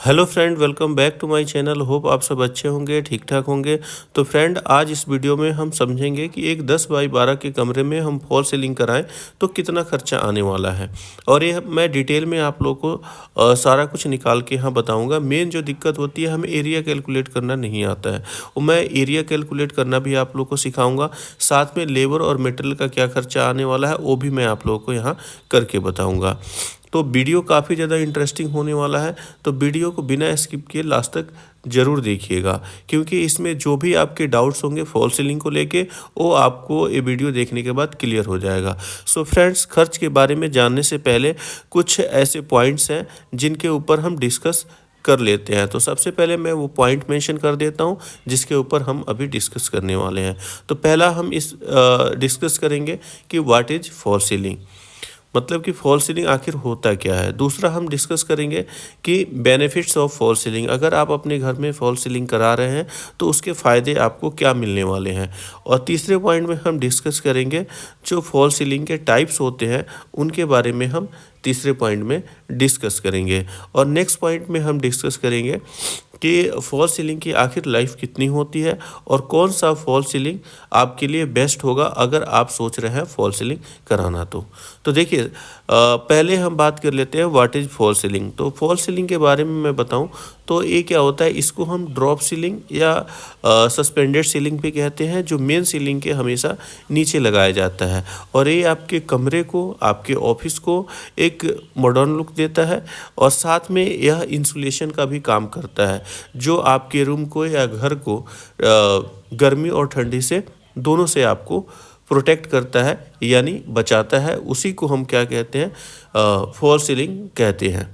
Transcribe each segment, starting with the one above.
Hello friend, welcome back to my channel. Hope आप सब अच्छे होंगे, ठीक ठाक होंगे। तो फ्रेंड, आज इस वीडियो में हम समझेंगे कि एक 10 बाई 12 के कमरे में हम फॉल सीलिंग कराएं तो कितना खर्चा आने वाला है। और ये मैं डिटेल में आप लोगों को सारा कुछ निकाल के यहाँ बताऊंगा। मेन जो दिक्कत होती है, हमें एरिया कैलकुलेट करना नहीं आता है, और मैं एरिया कैलकुलेट करना भी आप लोग को सिखाऊँगा। साथ में लेबर और मटेरियल का क्या खर्चा आने वाला है वो भी मैं आप लोगों को यहाँ करके बताऊँगा। तो वीडियो काफ़ी ज़्यादा इंटरेस्टिंग होने वाला है, तो वीडियो को बिना स्किप किए लास्ट तक ज़रूर देखिएगा, क्योंकि इसमें जो भी आपके डाउट्स होंगे फॉल सीलिंग को लेके वो आपको ये वीडियो देखने के बाद क्लियर हो जाएगा। सो फ्रेंड्स, खर्च के बारे में जानने से पहले कुछ ऐसे पॉइंट्स हैं जिनके ऊपर हम डिस्कस कर लेते हैं। तो सबसे पहले मैं वो पॉइंट मेंशन कर देता हूँ जिसके ऊपर हम अभी डिस्कस करने वाले हैं। तो पहला हम इस डिस्कस करेंगे कि व्हाट इज़ फॉल सीलिंग, मतलब कि फॉल सीलिंग आखिर होता क्या है। दूसरा हम डिस्कस करेंगे कि बेनिफिट्स ऑफ फॉल सीलिंग, अगर आप अपने घर में फॉल सीलिंग करा रहे हैं तो उसके फ़ायदे आपको क्या मिलने वाले हैं। और तीसरे पॉइंट में हम डिस्कस करेंगे जो फॉल सीलिंग के टाइप्स होते हैं उनके बारे में हम तीसरे पॉइंट में डिस्कस करेंगे। और नेक्स्ट पॉइंट में हम डिस्कस करेंगे कि फॉल सीलिंग की आखिर लाइफ कितनी होती है और कौन सा फॉल सीलिंग आपके लिए बेस्ट होगा अगर आप सोच रहे हैं फॉल सीलिंग कराना। तो देखिए, पहले हम बात कर लेते हैं व्हाट इज़ फॉल सीलिंग। तो फॉल सीलिंग के बारे में मैं बताऊं तो ये क्या होता है, इसको हम ड्रॉप सीलिंग या सस्पेंडेड सीलिंग भी कहते हैं, जो मेन सीलिंग के हमेशा नीचे लगाया जाता है। और ये आपके कमरे को, आपके ऑफिस को एक मॉडर्न लुक देता है, और साथ में यह इंसुलेशन का भी काम करता है, जो आपके रूम को या घर को गर्मी और ठंडी से दोनों से आपको प्रोटेक्ट करता है, यानी बचाता है। उसी को हम क्या कहते हैं, फॉल सीलिंग कहते हैं।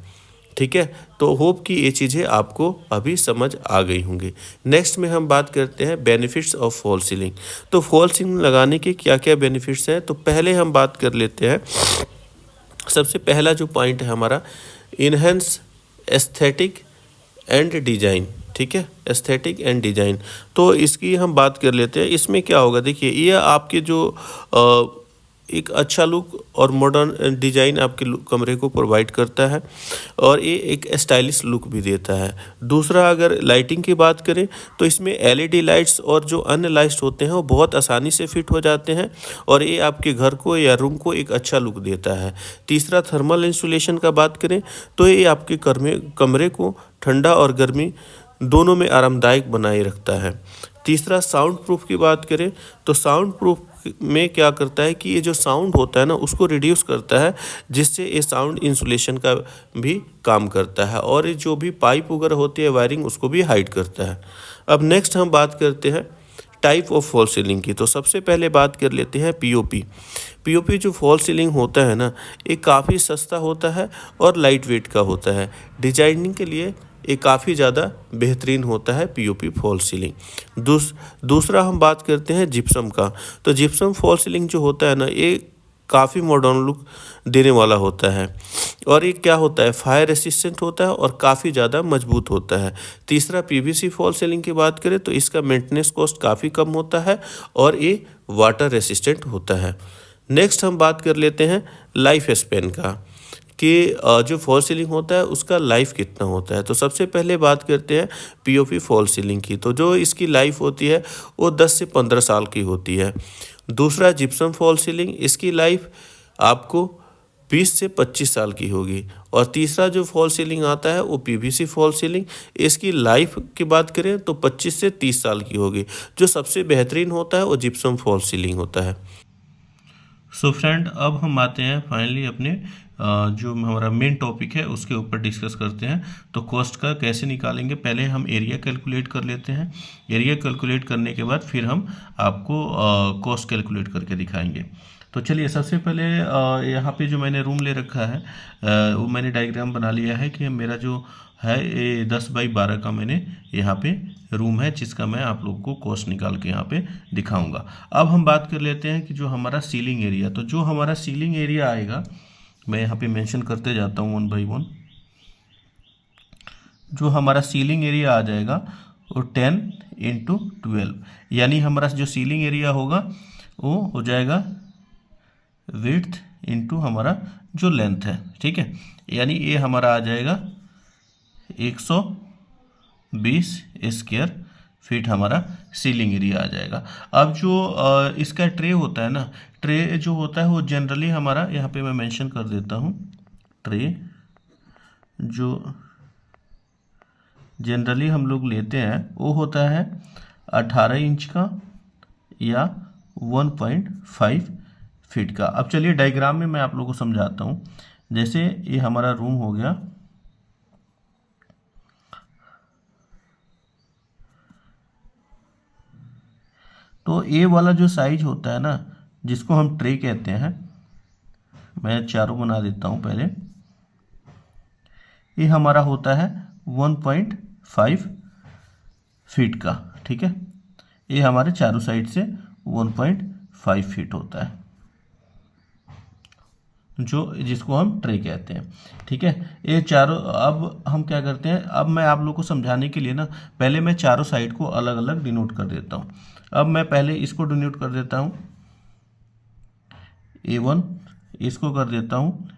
ठीक है, तो होप कि ये चीज़ें आपको अभी समझ आ गई होंगी। नेक्स्ट में हम बात करते हैं बेनिफिट्स ऑफ फॉल सीलिंग। तो फॉल सीलिंग लगाने के क्या क्या बेनिफिट्स हैं, तो पहले हम बात कर लेते हैं। सबसे पहला जो पॉइंट है हमारा, इनहेंस एस्थेटिक एंड डिजाइन। ठीक है, एस्थेटिक एंड डिजाइन, तो इसकी हम बात कर लेते हैं। इसमें क्या होगा, देखिए, ये आपके जो एक अच्छा लुक और मॉडर्न डिजाइन आपके कमरे को प्रोवाइड करता है, और ये एक स्टाइलिश लुक भी देता है। दूसरा, अगर लाइटिंग की बात करें तो इसमें एलईडी लाइट्स और जो अन्य लाइट्स होते हैं वो बहुत आसानी से फिट हो जाते हैं, और ये आपके घर को या रूम को एक अच्छा लुक देता है। तीसरा, थर्मल इंसुलेशन का बात करें तो ये आपके कमरे को ठंडा और गर्मी दोनों में आरामदायक बनाए रखता है। तीसरा, साउंड प्रूफ की बात करें तो साउंड प्रूफ में क्या करता है कि ये जो साउंड होता है ना, उसको रिड्यूस करता है, जिससे ये साउंड इंसुलेशन का भी काम करता है, और ये जो भी पाइप वगैरह होती है वायरिंग, उसको भी हाइड करता है। अब नेक्स्ट हम बात करते हैं टाइप ऑफ फॉल सीलिंग की। तो सबसे पहले बात कर लेते हैं पीओपी। पीओपी जो फॉल सीलिंग होता है ना, ये काफ़ी सस्ता होता है और लाइट वेट का होता है। डिजाइनिंग के लिए ये काफ़ी ज़्यादा बेहतरीन होता है पीओपी फॉल सीलिंग। दूसरा हम बात करते हैं जिप्सम का। तो जिप्सम फॉल सीलिंग जो होता है ना, ये काफ़ी मॉडर्न लुक देने वाला होता है, और ये क्या होता है, फायर रेसिस्टेंट होता है और काफ़ी ज़्यादा मजबूत होता है। तीसरा, पीवीसी फॉल सीलिंग की बात करें तो इसका मेंटेनेंस कॉस्ट काफ़ी कम होता है, और ये वाटर रेसिस्टेंट होता है। नेक्स्ट हम बात कर लेते हैं लाइफ स्पेन का, कि जो फॉल सीलिंग होता है उसका लाइफ कितना होता है। तो सबसे पहले बात करते हैं पीओपी फॉल सीलिंग की। तो जो इसकी लाइफ होती है वो 10 से 15 साल की होती है। दूसरा, जिप्सम फॉल सीलिंग, इसकी लाइफ आपको 20 से 25 साल की होगी। और तीसरा जो फॉल सीलिंग आता है वो पीवीसी फॉल सीलिंग, इसकी लाइफ की बात करें तो 25 से 30 साल की होगी। जो सबसे बेहतरीन होता है वो जिप्सम फॉल सीलिंग होता है। सो फ्रेंड, अब हम आते हैं फाइनली अपने जो हमारा मेन टॉपिक है उसके ऊपर डिस्कस करते हैं। तो कॉस्ट का कैसे निकालेंगे, पहले हम एरिया कैलकुलेट कर लेते हैं। एरिया कैलकुलेट करने के बाद फिर हम आपको कॉस्ट कैलकुलेट करके दिखाएंगे। तो चलिए, सबसे पहले यहाँ पे जो मैंने रूम ले रखा है वो मैंने डायग्राम बना लिया है कि मेरा जो है ये 10 बाई 12 का मैंने यहाँ पे रूम है, जिसका मैं आप लोगों को कॉस्ट निकाल के यहाँ पे दिखाऊंगा। अब हम बात कर लेते हैं कि जो हमारा सीलिंग एरिया, तो जो हमारा सीलिंग एरिया आएगा, मैं यहाँ पे मेंशन करते जाता हूँ वन बाई वन। जो हमारा सीलिंग एरिया आ जाएगा वो 10 × 12, यानी हमारा जो सीलिंग एरिया होगा वो हो जाएगा विड्थ इंटू हमारा जो लेंथ है। ठीक है, यानी ये हमारा आ जाएगा 120 स्क्वायर फीट हमारा सीलिंग एरिया आ जाएगा। अब जो इसका ट्रे होता है ना, ट्रे जो होता है वो जनरली हमारा, यहाँ पे मैं मेंशन कर देता हूँ, ट्रे जो जनरली हम लोग लेते हैं वो होता है 18 इंच का या 1.5 फीट का। अब चलिए डायग्राम में मैं आप लोगों को समझाता हूँ। जैसे ये हमारा रूम हो गया, तो ये वाला जो साइज होता है ना, जिसको हम ट्रे कहते हैं, मैं चारों बना देता हूँ पहले। ये हमारा होता है 1.5 फीट का, ठीक है। ये हमारे चारों साइड से 1.5 फीट होता है, जो जिसको हम ट्रे कहते हैं, ठीक है। ये चारों, अब हम क्या करते हैं, अब मैं आप लोग को समझाने के लिए ना पहले मैं चारों साइड को अलग अलग डिनोट कर देता हूँ। अब मैं पहले इसको डिनोट कर देता हूँ A1, इसको कर देता हूँ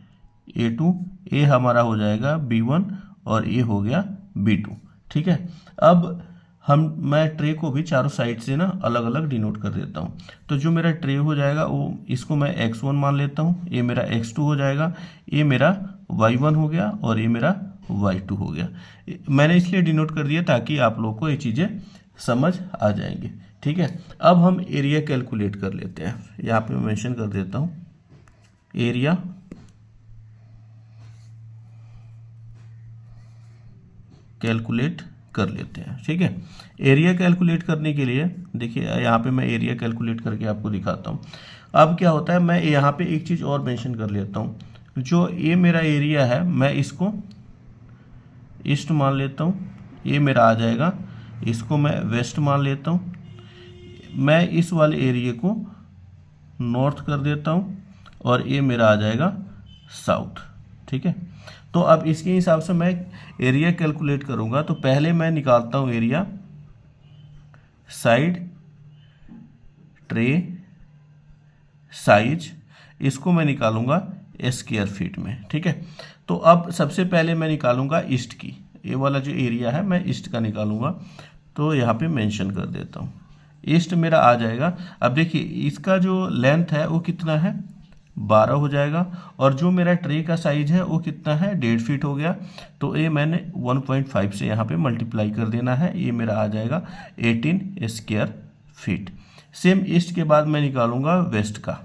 A2, ये हमारा हो जाएगा B1 और ये हो गया B2, ठीक है। अब मैं ट्रे को भी चारों साइड से ना अलग अलग डिनोट कर देता हूँ। तो जो मेरा ट्रे हो जाएगा वो, इसको मैं x1 मान लेता हूँ, ये मेरा x2 हो जाएगा, ये मेरा y1 हो गया और ये मेरा y2 हो गया। मैंने इसलिए डिनोट कर दिया ताकि आप लोग को ये चीज़ें समझ आ जाएंगी, ठीक है। अब हम एरिया कैलकुलेट कर लेते हैं। यहाँ पे मैं मेंशन कर देता हूँ एरिया कैलकुलेट कर लेते हैं, ठीक है। एरिया कैलकुलेट करने के लिए देखिए यहाँ पे मैं एरिया कैलकुलेट करके आपको दिखाता हूँ। अब क्या होता है, मैं यहाँ पे एक चीज़ और मेंशन कर लेता हूँ। जो ये मेरा एरिया है, मैं इसको ईस्ट मान लेता हूँ, ये मेरा आ जाएगा, इसको मैं वेस्ट मान लेता हूँ, मैं इस वाले एरिया को नॉर्थ कर देता हूँ और ये मेरा आ जाएगा साउथ, ठीक है। तो अब इसके हिसाब से मैं एरिया कैलकुलेट करूँगा। तो पहले मैं निकालता हूँ एरिया साइड ट्रे साइज, इसको मैं निकालूंगा स्क्वायर फीट में, ठीक है। तो अब सबसे पहले मैं निकालूंगा ईस्ट की, ये वाला जो एरिया है मैं ईस्ट का निकालूंगा। तो यहाँ पे मेंशन कर देता हूँ, ईस्ट मेरा आ जाएगा। अब देखिए इसका जो लेंथ है वो कितना है, 12 हो जाएगा, और जो मेरा ट्रे का साइज है वो कितना है, 1.5 फीट हो गया। तो ये मैंने 1.5 से यहाँ पे मल्टीप्लाई कर देना है, ये मेरा आ जाएगा 18 स्क्वायर फीट। सेम ईस्ट के बाद मैं निकालूंगा वेस्ट का।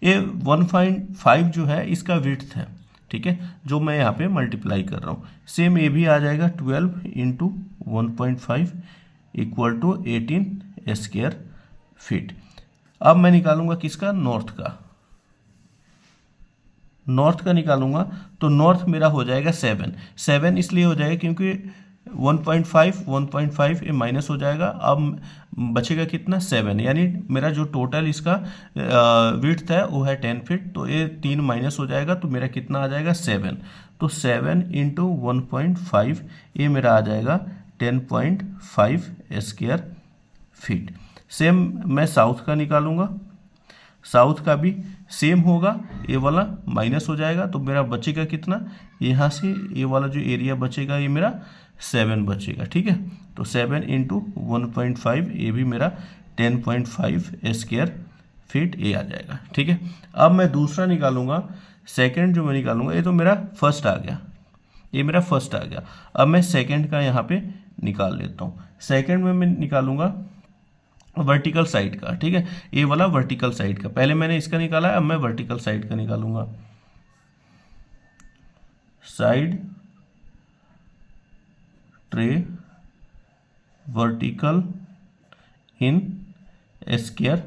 ये 1.5 जो है इसका विड्थ है, ठीक है, जो मैं यहाँ पे मल्टीप्लाई कर रहा हूँ। सेम ये भी आ जाएगा 12 into 1.5 equal to 18 square feet. अब मैं निकालूंगा किसका, नॉर्थ का। नॉर्थ का निकालूंगा तो नॉर्थ मेरा हो जाएगा 7 इसलिए हो जाएगा क्योंकि 1.5 ये माइनस हो जाएगा। अब बचेगा कितना, 7, यानी मेरा जो टोटल इसका विड्थ है वो है 10 फीट। तो ये 3 माइनस हो जाएगा तो मेरा कितना आ जाएगा, 7। तो 7 इंटू 1.5 ये मेरा आ जाएगा 10.5 स्क्वायर फीट। सेम मैं साउथ का निकालूंगा, साउथ का भी सेम होगा, ये वाला माइनस हो जाएगा तो मेरा बचेगा कितना, यहाँ से ये वाला जो एरिया बचेगा ये मेरा 7 बचेगा, ठीक है। तो 7 इंटू 1.5 ये भी मेरा 10.5 स्क्वायर फीट ये आ जाएगा, ठीक है। अब मैं दूसरा निकालूंगा, सेकंड जो मैं निकालूंगा, ये तो मेरा फर्स्ट आ गया, ये मेरा फर्स्ट आ गया। अब मैं सेकंड का यहाँ पे निकाल लेता हूँ। सेकंड में मैं निकालूंगा वर्टिकल साइड का, ठीक है, ये वाला वर्टिकल साइड का। पहले मैंने इसका निकाला है, अब मैं वर्टिकल साइड का निकालूंगा। Side tray vertical in square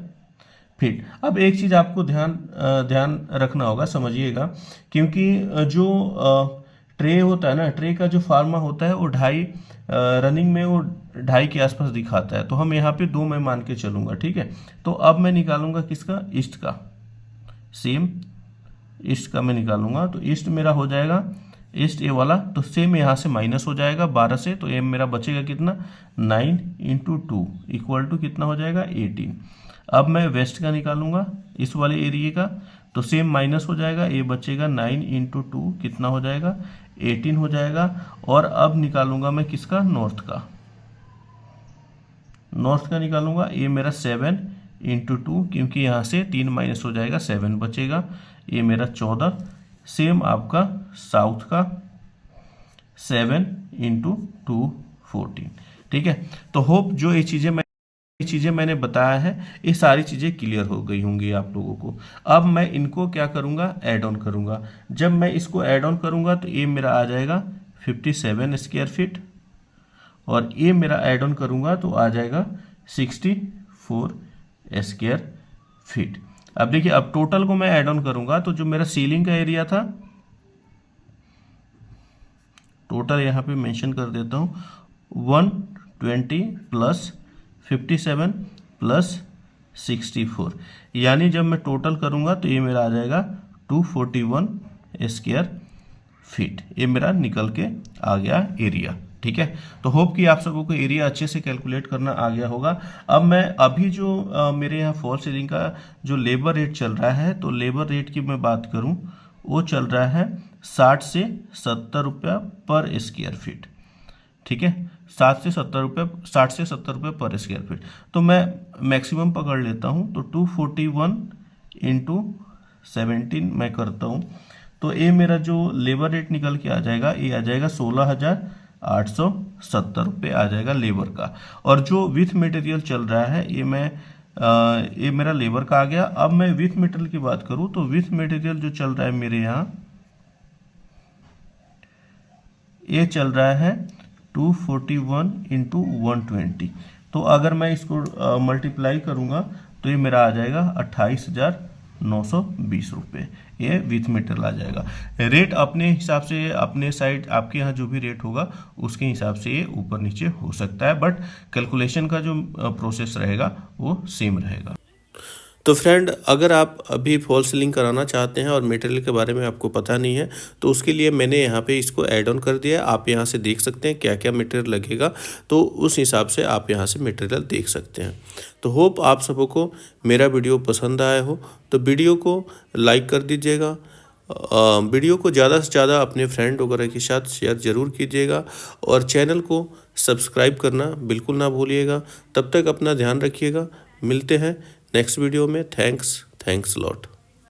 feet. अब एक चीज आपको ध्यान रखना होगा, समझिएगा, क्योंकि जो ट्रे होता है ना, ट्रे का जो फार्मा होता है वो 2.5 रनिंग में वो 2.5 के आसपास दिखाता है। तो हम यहाँ पे 2 मैं मान के चलूंगा, ठीक है। तो अब मैं निकालूंगा किसका, ईस्ट का। सेम ईस्ट का मैं निकालूंगा तो ईस्ट मेरा हो जाएगा, ईस्ट ए वाला, तो सेम यहाँ से माइनस हो जाएगा 12 से, तो ये मेरा बचेगा कितना, 9 इंटू 2 इक्वल टू कितना हो जाएगा, 18। अब मैं वेस्ट का निकालूंगा, इस वाले एरिया का, तो सेम माइनस हो जाएगा, ये बचेगा 9 इंटू 2 कितना हो जाएगा, 18 हो जाएगा। और अब निकालूंगा मैं किसका, नॉर्थ का, निकालूंगा। ये मेरा 7 इंटू 2, क्योंकि यहाँ से 3 माइनस हो जाएगा, 7 बचेगा। ये मेरा 14। सेम आपका साउथ का 7 इंटू 2 14। ठीक है, तो होप जो ये चीज़ें मैंने बताया है, ये सारी चीज़ें क्लियर हो गई होंगी आप लोगों को। अब मैं इनको क्या करूँगा, ऐड ऑन करूँगा। जब मैं इसको ऐड ऑन करूँगा तो ये मेरा आ जाएगा 57 स्क्वायर फीट, और ये मेरा ऐड ऑन करूँगा तो आ जाएगा 64 स्क्वायर फीट। अब देखिए, अब टोटल को मैं ऐड ऑन करूँगा तो जो मेरा सीलिंग का एरिया था, टोटल यहाँ पे मेंशन कर देता हूँ, 120 प्लस 57 प्लस 64, यानी जब मैं टोटल करूँगा तो ये मेरा आ जाएगा 241 स्क्वायर फीट। ये मेरा निकल के आ गया एरिया। ठीक है, तो होप कि आप सबको एरिया अच्छे से कैलकुलेट करना आ गया होगा। अब मैं अभी जो मेरे यहाँ फॉल सीलिंग का जो लेबर रेट चल रहा है, तो लेबर रेट की मैं बात करूँ, वो चल रहा है 60 से 70 रुपया पर स्क्वायर फीट। ठीक है, 60 से 70 रुपये पर स्क्वायर फीट। तो मैं मैक्सिमम पकड़ लेता हूँ, तो 241 इंटू 17 मैं करता हूँ, तो ये मेरा जो लेबर रेट निकल के आ जाएगा, ये आ जाएगा 16,870 रुपये आ जाएगा लेबर का। और जो विथ मटेरियल चल रहा है, ये मेरा लेबर का आ गया। अब मैं विथ मटेरियल की बात करूँ तो विथ मटेरियल जो चल रहा है मेरे यहाँ, ये चल रहा है 241 इंटू 120। तो अगर मैं इसको मल्टीप्लाई करूँगा तो ये मेरा आ जाएगा 28,920 रुपये। ये विथ मटेरियल आ जाएगा। रेट अपने हिसाब से, अपने साइड आपके यहाँ जो भी रेट होगा उसके हिसाब से ये ऊपर नीचे हो सकता है, बट कैलकुलेशन का जो प्रोसेस रहेगा वो सेम रहेगा। तो फ्रेंड, अगर आप अभी फॉल सीलिंग कराना चाहते हैं और मटेरियल के बारे में आपको पता नहीं है, तो उसके लिए मैंने यहाँ पे इसको ऐड ऑन कर दिया है। आप यहाँ से देख सकते हैं क्या क्या मटेरियल लगेगा, तो उस हिसाब से आप यहाँ से मटेरियल देख सकते हैं। तो होप आप सबको मेरा वीडियो पसंद आया हो, तो वीडियो को लाइक कर दीजिएगा। वीडियो को ज़्यादा से ज़्यादा अपने फ्रेंड वगैरह के साथ शेयर ज़रूर कीजिएगा, और चैनल को सब्सक्राइब करना बिल्कुल ना भूलिएगा। तब तक अपना ध्यान रखिएगा। मिलते हैं नेक्स्ट वीडियो में। Thanks lot.